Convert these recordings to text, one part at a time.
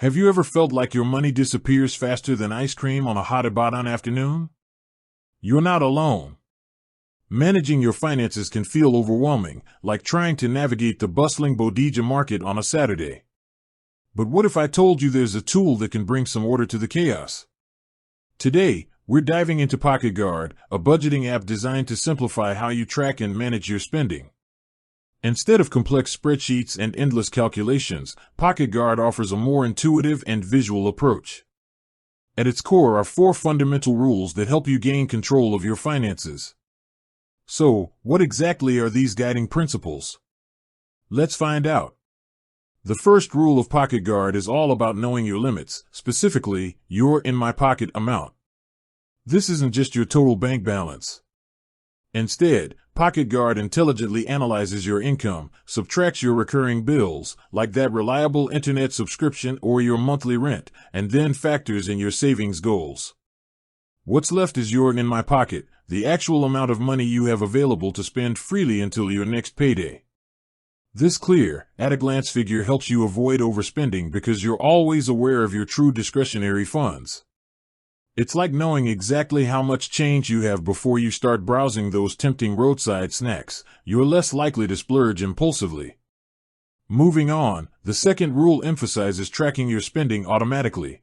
Have you ever felt like your money disappears faster than ice cream on a hot Ibadan afternoon? You're not alone. Managing your finances can feel overwhelming, like trying to navigate the bustling bodega market on a Saturday. But what if I told you there's a tool that can bring some order to the chaos? Today, we're diving into Pocketguard, a budgeting app designed to simplify how you track and manage your spending. Instead of complex spreadsheets and endless calculations, Pocketguard offers a more intuitive and visual approach. At its core are 4 fundamental rules that help you gain control of your finances. So, what exactly are these guiding principles? Let's find out. The first rule of Pocketguard is all about knowing your limits, specifically, your in-my-pocket amount. This isn't just your total bank balance. Instead, Pocketguard intelligently analyzes your income, subtracts your recurring bills, like that reliable internet subscription or your monthly rent, and then factors in your savings goals. What's left is your in my pocket, the actual amount of money you have available to spend freely until your next payday. This clear, at-a-glance figure helps you avoid overspending because you're always aware of your true discretionary funds. It's like knowing exactly how much change you have before you start browsing those tempting roadside snacks. You're less likely to splurge impulsively. Moving on, the second rule emphasizes tracking your spending automatically.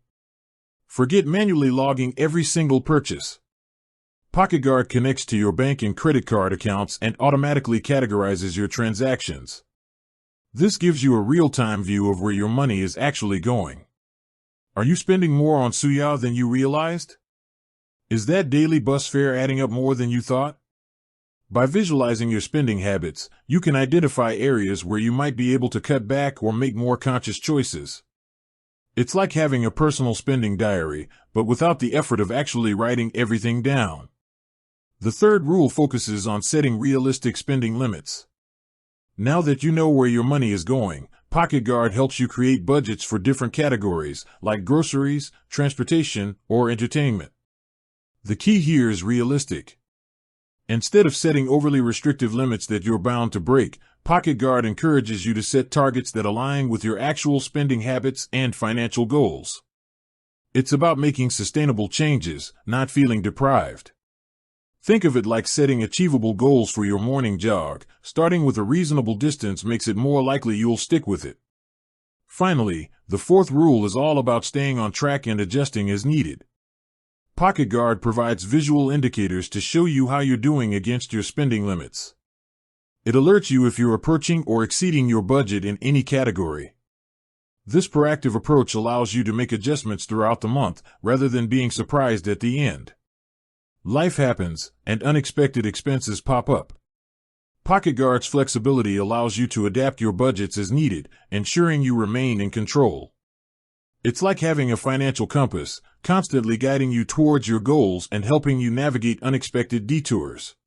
Forget manually logging every single purchase. Pocketguard connects to your bank and credit card accounts and automatically categorizes your transactions. This gives you a real-time view of where your money is actually going. Are you spending more on suya than you realized? Is that daily bus fare adding up more than you thought? By visualizing your spending habits, you can identify areas where you might be able to cut back or make more conscious choices. It's like having a personal spending diary, but without the effort of actually writing everything down. The third rule focuses on setting realistic spending limits. Now that you know where your money is going, Pocketguard helps you create budgets for different categories, like groceries, transportation, or entertainment. The key here is realistic. Instead of setting overly restrictive limits that you're bound to break, Pocketguard encourages you to set targets that align with your actual spending habits and financial goals. It's about making sustainable changes, not feeling deprived. Think of it like setting achievable goals for your morning jog. Starting with a reasonable distance makes it more likely you'll stick with it. Finally, the fourth rule is all about staying on track and adjusting as needed. Pocketguard provides visual indicators to show you how you're doing against your spending limits. It alerts you if you're approaching or exceeding your budget in any category. This proactive approach allows you to make adjustments throughout the month, rather than being surprised at the end. Life happens, and unexpected expenses pop up. Pocketguard's flexibility allows you to adapt your budgets as needed, ensuring you remain in control. It's like having a financial compass, constantly guiding you towards your goals and helping you navigate unexpected detours.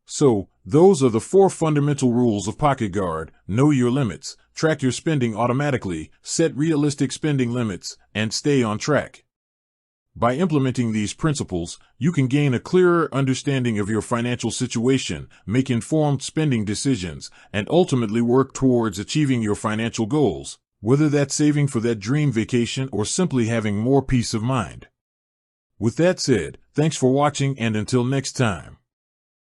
So, those are the 4 fundamental rules of Pocketguard: know your limits, track your spending automatically, set realistic spending limits, and stay on track. By implementing these principles, you can gain a clearer understanding of your financial situation, make informed spending decisions, and ultimately work towards achieving your financial goals, whether that's saving for that dream vacation or simply having more peace of mind. With that said, thanks for watching, and until next time.